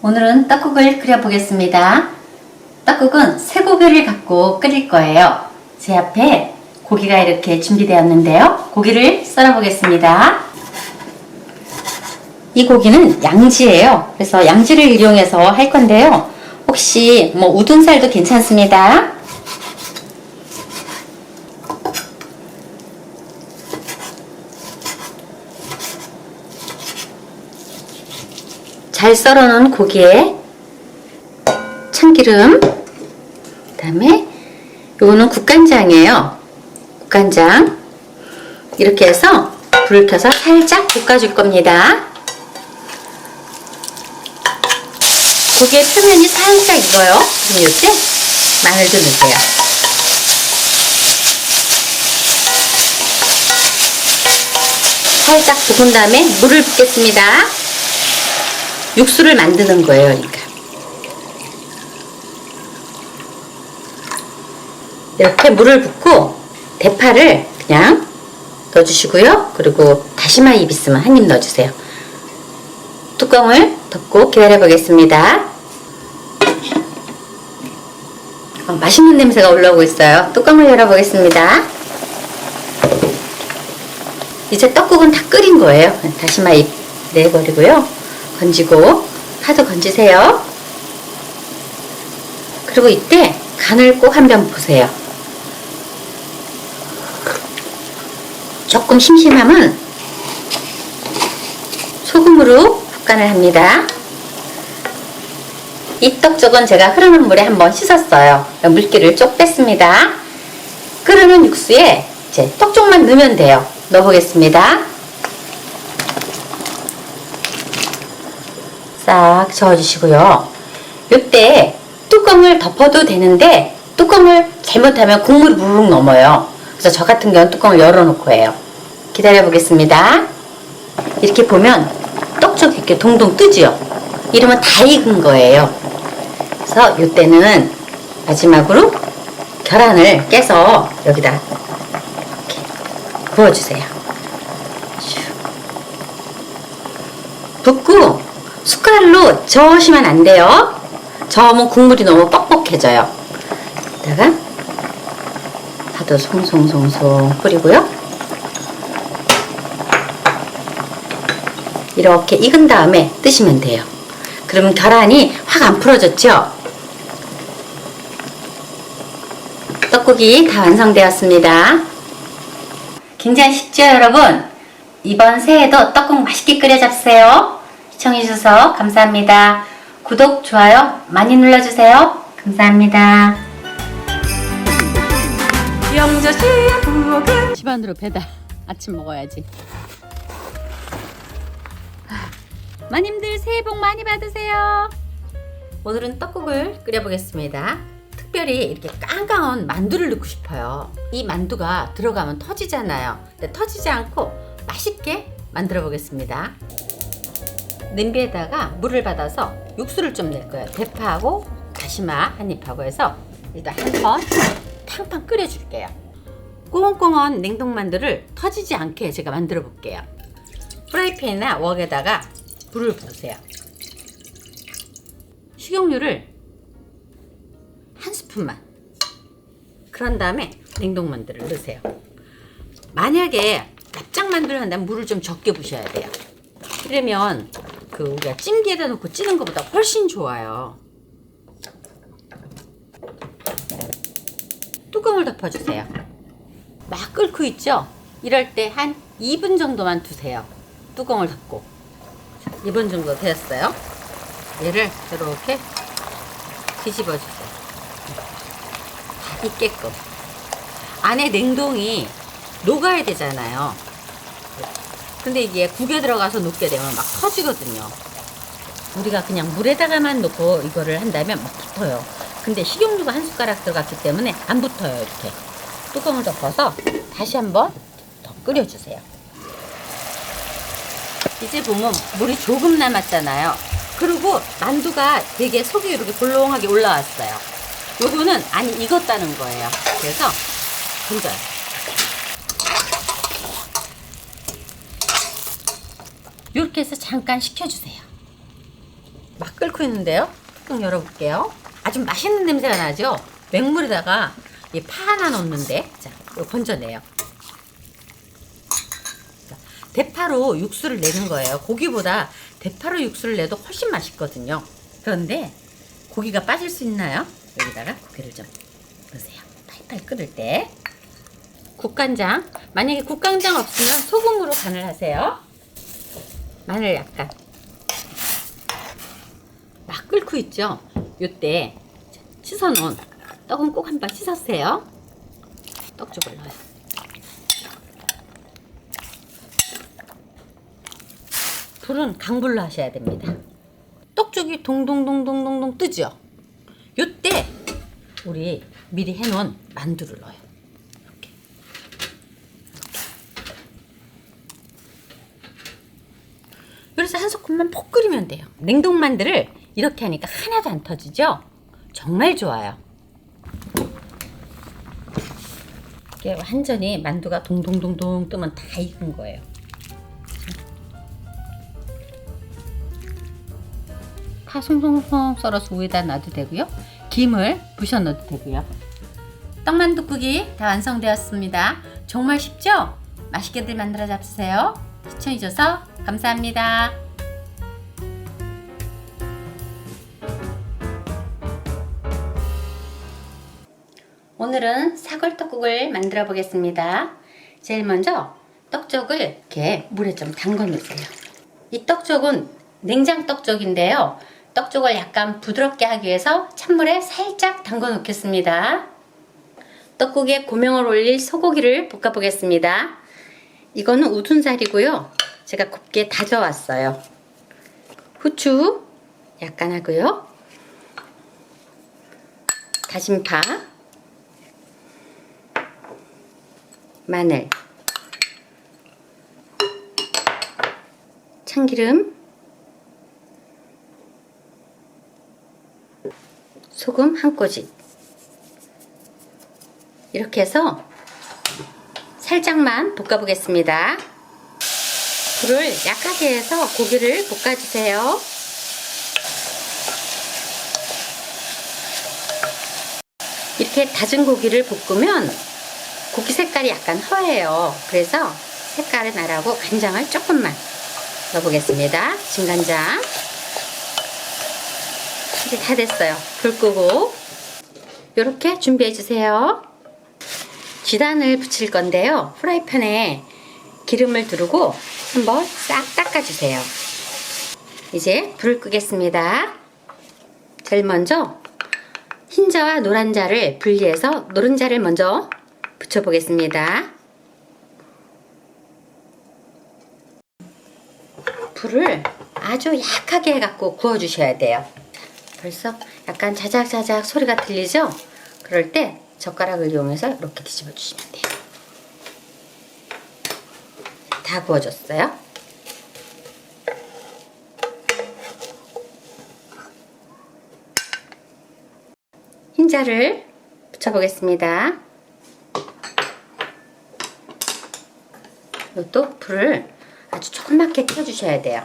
오늘은 떡국을 끓여보겠습니다. 떡국은 쇠고기를 갖고 끓일 거예요. 제 앞에 고기가 이렇게 준비되었는데요. 고기를 썰어 보겠습니다. 이 고기는 양지예요. 그래서 양지를 이용해서 할 건데요. 혹시 우둔살도 괜찮습니다. 잘 썰어놓은 고기에 참기름, 그 다음에 요거는 국간장이에요. 국간장 이렇게 해서 불을 켜서 살짝 볶아줄 겁니다. 고기의 표면이 살짝 익어요. 그럼 이때 마늘도 넣으세요. 살짝 볶은 다음에 물을 붓겠습니다. 육수를 만드는 거예요. 그러니까 이렇게 물을 붓고 대파를 그냥 넣어주시고요. 그리고 다시마 잎 있으면 한 입 넣어주세요. 뚜껑을 덮고 기다려 보겠습니다. 맛있는 냄새가 올라오고 있어요. 뚜껑을 열어 보겠습니다. 이제 떡국은 다 끓인 거예요. 다시마 잎 내버리고요. 건지고 파도 건지세요. 그리고 이때 간을 꼭 한번 보세요. 조금 심심하면 소금으로 볶간을 합니다. 이 떡쪽은 제가 흐르는 물에 한번 씻었어요. 물기를 쪽 뺐습니다. 끓는 육수에 이제 떡쪽만 넣으면 돼요. 넣어보겠습니다. 싹 저어주시고요. 이때 뚜껑을 덮어도 되는데 뚜껑을 잘못하면 국물이 무르륵 넘어요. 그래서 저 같은 경우는 뚜껑을 열어놓고 해요. 기다려 보겠습니다. 이렇게 보면 떡쪽이 이렇게 동동 뜨지요. 이러면 다 익은 거예요. 그래서 이때는 마지막으로 계란을 깨서 여기다 이렇게 부어주세요. 붓고 숟갈로 저으시면 안 돼요. 저으면 국물이 너무 뻑뻑해져요. 여기다가 파도 송송송송 뿌리고요. 이렇게 익은 다음에 뜨시면 돼요. 그러면 계란이 확 안 풀어졌죠? 떡국이 다 완성되었습니다. 굉장히 쉽죠, 여러분? 이번 새해에도 떡국 맛있게 끓여 잡으세요. 시청해주셔서 감사합니다. 구독, 좋아요 많이 눌러주세요. 감사합니다. 영저씨의 부엌은 집안으로 배달. 아침 먹어야지. 마님들 새해 복 많이 받으세요. 오늘은 떡국을 끓여보겠습니다. 특별히 이렇게 깡깡한 만두를 넣고 싶어요. 이 만두가 들어가면 터지잖아요. 근데 터지지 않고 맛있게 만들어 보겠습니다. 냄비에다가 물을 받아서 육수를 좀 낼 거예요. 대파하고 다시마 한 입하고 해서 일단 한번 팡팡 끓여 줄게요. 꽁꽁한 냉동만두를 터지지 않게 제가 만들어 볼게요. 프라이팬이나 웍에다가 불을 부으세요. 식용유를 한 스푼만. 그런 다음에 냉동만두를 넣으세요. 만약에 납작만두를 한다면 물을 좀 적게 부으셔야 돼요. 이러면 우리가 찜기에다 놓고 찌는 것보다 훨씬 좋아요. 뚜껑을 덮어주세요. 막 끓고 있죠? 이럴 때 한 2분 정도만 두세요. 뚜껑을 덮고 2분 정도 되었어요. 얘를 이렇게 뒤집어 주세요. 다 익게끔. 안에 냉동이 녹아야 되잖아요. 근데 이게 국에 들어가서 녹게 되면 막 터지거든요. 우리가 그냥 물에다가만 넣고 이거를 한다면 막 붙어요. 근데 식용유가 한 숟가락 들어갔기 때문에 안 붙어요. 이렇게 뚜껑을 덮어서 다시 한번 더 끓여주세요. 이제 보면 물이 조금 남았잖아요. 그리고 만두가 되게 속이 이렇게 볼롱하게 올라왔어요. 요거는 아니 익었다는 거예요. 그래서 건져요. 이렇게 해서 잠깐 식혀주세요. 막 끓고 있는데요. 뚜껑 열어볼게요. 아주 맛있는 냄새가 나죠? 맹물에다가 이 파 하나 넣는데, 자, 이거 건져내요. 자, 대파로 육수를 내는 거예요. 고기보다 대파로 육수를 내도 훨씬 맛있거든요. 그런데 고기가 빠질 수 있나요? 여기다가 고기를 좀 넣으세요. 팔팔 끓을 때. 국간장. 만약에 국간장 없으면 소금으로 간을 하세요. 마늘 약간. 막 끓고 있죠? 요때 씻어놓은 떡은 꼭 한번 씻으세요. 떡죽을 넣어요. 불은 강불로 하셔야 됩니다. 떡죽이 동동동동동동 뜨죠? 요때 우리 미리 해놓은 만두를 넣어요. 이렇게. 그래서 한 소끔만 푹 끓이면 돼요. 냉동 만두를 이렇게 하니까 하나도 안 터지죠? 정말 좋아요. 이렇게 완전히 만두가 동동동동 뜨면 다 익은 거예요. 파 송송송 썰어서 위에다 놔도 되고요. 김을 부셔 넣어도 되고요. 떡만둣국이 다 완성되었습니다. 정말 쉽죠? 맛있게들 만들어 잡수세요. 시청해줘서 감사합니다. 오늘은 사골떡국을 만들어 보겠습니다. 제일 먼저 떡쪽을 이렇게 물에 좀 담궈 놓으세요. 이 떡쪽은 냉장 떡쪽인데요. 떡쪽을 약간 부드럽게 하기 위해서 찬물에 살짝 담궈 놓겠습니다. 떡국에 고명을 올릴 소고기를 볶아 보겠습니다. 이거는 우둔살이고요. 제가 곱게 다져왔어요. 후추 약간 하고요. 다진 파, 마늘, 참기름, 소금 한 꼬집. 이렇게 해서 살짝만 볶아 보겠습니다. 불을 약하게 해서 고기를 볶아주세요. 이렇게 다진 고기를 볶으면 고기 색깔이 약간 허해요. 그래서 색깔을 나라고 간장을 조금만 넣어보겠습니다. 진간장. 이제 다 됐어요. 불 끄고 이렇게 준비해 주세요. 지단을 붙일 건데요. 프라이팬에 기름을 두르고 한번 싹 닦아주세요. 이제 불을 끄겠습니다. 제일 먼저 흰자와 노란자를 분리해서 노른자를 먼저 붙여보겠습니다. 불을 아주 약하게 해갖고 구워주셔야 돼요. 벌써 약간 자작자작 소리가 들리죠? 그럴 때 젓가락을 이용해서 이렇게 뒤집어 주시면 돼요. 다 구워졌어요. 흰자를 붙여보겠습니다. 이것도 불을 아주 조그맣게 켜주셔야 돼요.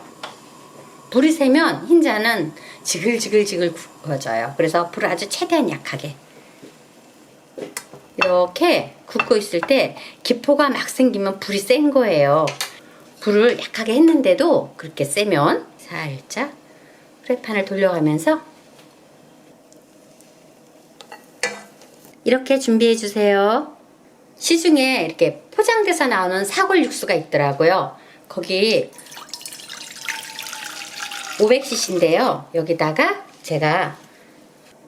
불이 세면 흰자는 지글지글 구워져요. 그래서 불을 아주 최대한 약하게. 이렇게 굽고 있을 때 기포가 막 생기면 불이 센 거예요. 불을 약하게 했는데도 그렇게 세면 살짝 프라이팬을 돌려가면서 이렇게 준비해 주세요. 시중에 이렇게 포장돼서 나오는 사골 육수가 있더라고요. 거기 500cc인데요. 여기다가 제가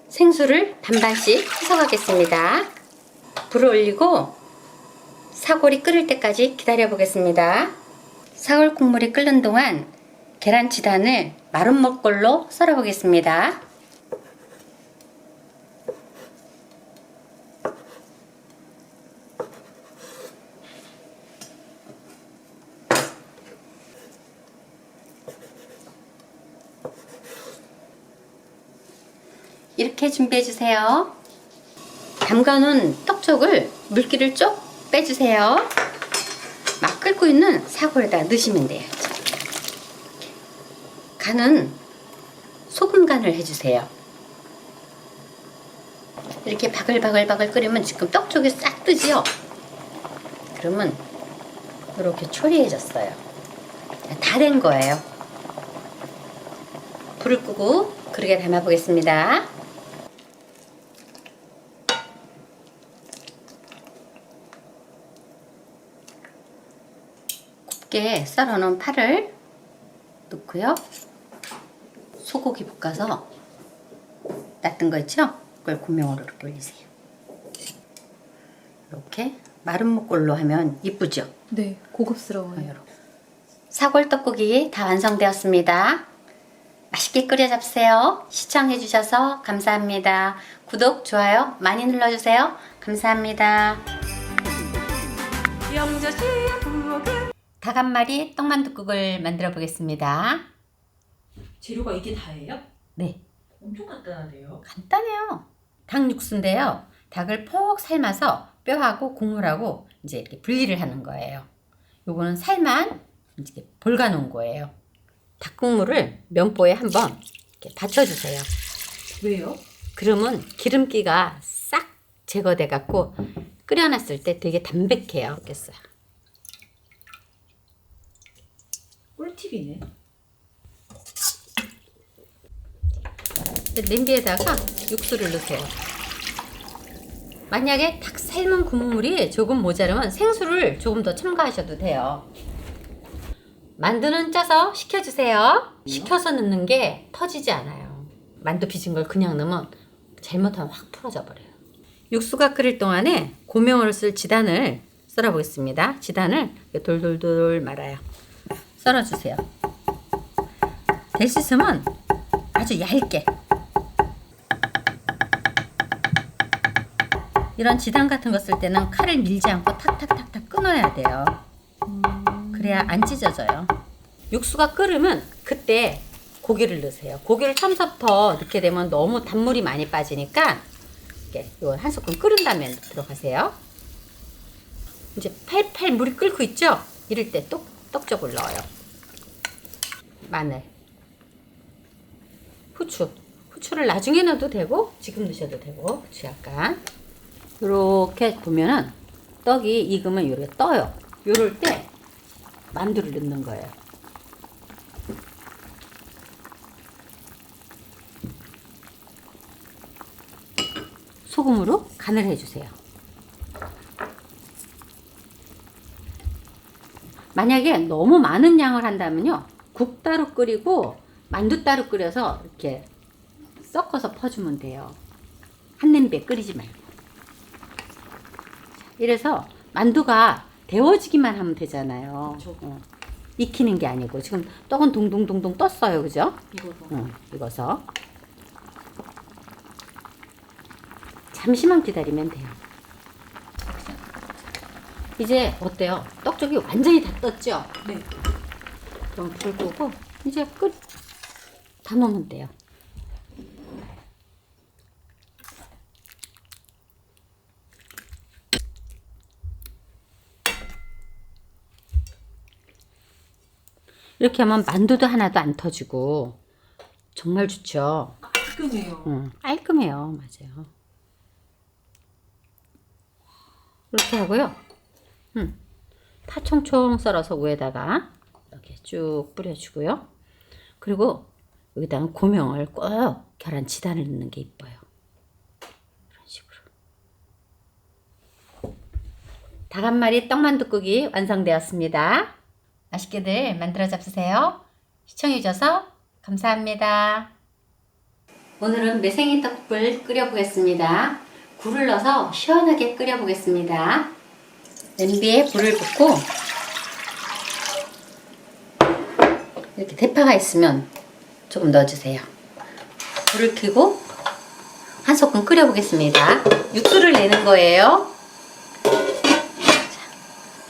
생수를 반반씩 해서 가겠습니다. 불을 올리고 사골이 끓을 때까지 기다려 보겠습니다. 사골 국물이 끓는 동안 계란 지단을 마른 먹골로 썰어 보겠습니다. 이렇게 준비해 주세요. 담가놓은 떡쪽을 물기를 쭉 빼주세요. 막 끓고 있는 사골에다 넣으시면 돼요. 간은 소금 간을 해주세요. 이렇게 바글바글 끓이면 지금 떡 쪽이 싹 뜨지요? 그러면 이렇게 초리해졌어요. 다 된 거예요. 불을 끄고 그릇에 담아 보겠습니다. 곱게 썰어놓은 파를 넣고요. 소고기 볶아서 놨던 거 있죠? 그걸 고명으로 이렇게 올리세요. 이렇게 마른 목골로 하면 이쁘죠? 네, 고급스러워요. 사골 떡국이 다 완성되었습니다. 맛있게 끓여 잡으세요. 시청해주셔서 감사합니다. 구독, 좋아요 많이 눌러주세요. 감사합니다. 영저씨의 부엌은 닭 한 마리 떡만둣국을 만들어 보겠습니다. 재료가 이게 다예요? 네, 엄청 간단하네요. 간단해요. 닭 육수인데요. 닭을 푹 삶아서 뼈하고 국물하고 이제 이렇게 분리를 하는 거예요. 요거는 살만 이제 볼가 놓은 거예요. 닭국물을 면보에 한번 이렇게 받쳐주세요. 왜요? 그러면 기름기가 싹 제거돼 갖고 끓여놨을 때 되게 담백해요. 겠어요. 꿀팁이네. 냄비에다가 육수를 넣으세요. 만약에 닭 삶은 국물이 조금 모자르면 생수를 조금 더 첨가하셔도 돼요. 만두는 쪄서 식혀주세요. 식혀서 넣는 게 터지지 않아요. 만두 빚은 걸 그냥 넣으면 잘못하면 확 풀어져 버려요. 육수가 끓일 동안에 고명으로 쓸 지단을 썰어 보겠습니다. 지단을 돌돌돌 말아요. 썰어주세요. 될 수 있으면 아주 얇게. 이런 지단 같은 거 쓸 때는 칼을 밀지 않고 탁탁탁탁 끊어야 돼요. 그래야 안 찢어져요. 육수가 끓으면 그때 고기를 넣으세요. 고기를 처음부터 넣게 되면 너무 단물이 많이 빠지니까 이렇게 한 스푼 끓은 다음에 들어가세요. 이제 팔팔 물이 끓고 있죠? 이럴 때 떡쪽을 넣어요. 마늘, 후추를 나중에 넣어도 되고 지금 넣으셔도 되고 후추 약간. 이렇게 보면은 떡이 익으면 이렇게 떠요. 이럴 때 만두를 넣는 거예요. 소금으로 간을 해주세요. 만약에 너무 많은 양을 한다면요, 국 따로 끓이고 만두 따로 끓여서 이렇게 섞어서 퍼주면 돼요. 한 냄비에 끓이지 말고. 이래서 만두가 데워지기만 하면 되잖아요. 익히는 게 아니고. 지금 떡은 동동동동 떴어요, 그죠? 익어서 잠시만 기다리면 돼요. 이제 어때요? 떡쪽이 완전히 다 떴죠? 네. 그럼 불 끄고 이제 다 넣으면 돼요. 이렇게 하면 만두도 하나도 안 터지고 정말 좋죠. 깔끔해요. 깔끔해요. 맞아요. 이렇게 하고요. 파 총총 썰어서 위에다가 이렇게 쭉 뿌려주고요. 그리고 여기다가 고명을 꼭 계란 지단을 넣는 게 이뻐요. 이런 식으로. 닭 한 마리 떡만둣국이 완성되었습니다. 맛있게들 만들어 잡수세요. 시청해주셔서 감사합니다. 오늘은 매생이 떡국을 끓여 보겠습니다. 굴을 넣어서 시원하게 끓여 보겠습니다. 냄비에 불을 붓고 이렇게 대파가 있으면 조금 넣어주세요. 불을 켜고 한 소끔 끓여 보겠습니다. 육수를 내는 거예요.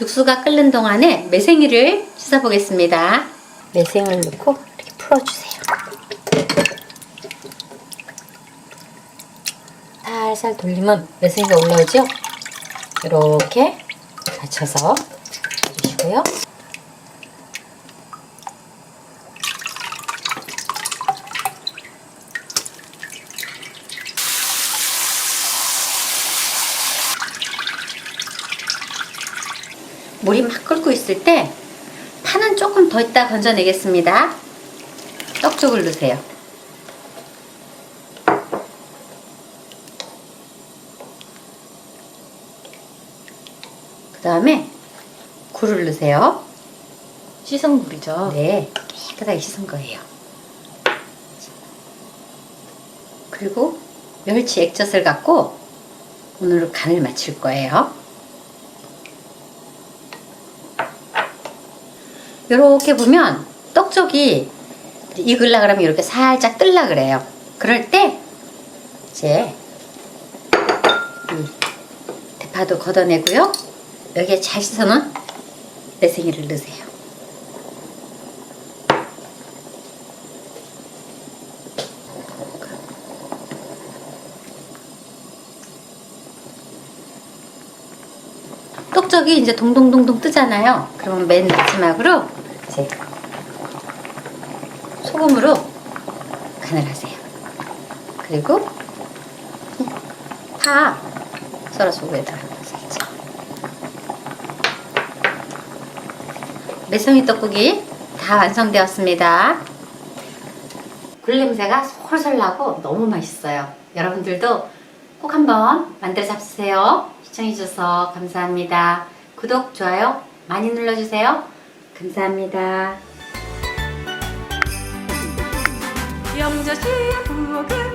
육수가 끓는 동안에 매생이를 씻어 보겠습니다. 매생이를 넣고 이렇게 풀어주세요. 살살 돌리면 매생이가 올라오죠? 이렇게 받쳐서 해주시고요. 물이 막 끓고 있을 때 파는 조금 더 있다 건져내겠습니다. 떡쪽을 넣으세요. 그 다음에 굴을 넣으세요. 씻은 물이죠? 네, 깨끗하게 씻은 거예요. 그리고 멸치 액젓을 갖고 오늘 간을 맞출 거예요. 이렇게 보면 떡쪽이 익으려 그러면 이렇게 살짝 뜰라 그래요. 그럴 때 이제 이 대파도 걷어내고요. 여기에 잘 씻어놓은 매생이를 넣으세요. 떡쪽이 이제 동동동동 뜨잖아요. 그러면 맨 마지막으로 이제 소금으로 간을 하세요. 그리고 파 썰어서 위에다가 살짝. 매성이 떡국이 다 완성되었습니다. 굴 냄새가 솔솔 나고 너무 맛있어요. 여러분들도 꼭 한번 만들어 잡수세요. 시청해주셔서 감사합니다. 구독, 좋아요 많이 눌러주세요. 감사합니다. 영자씨 부엌은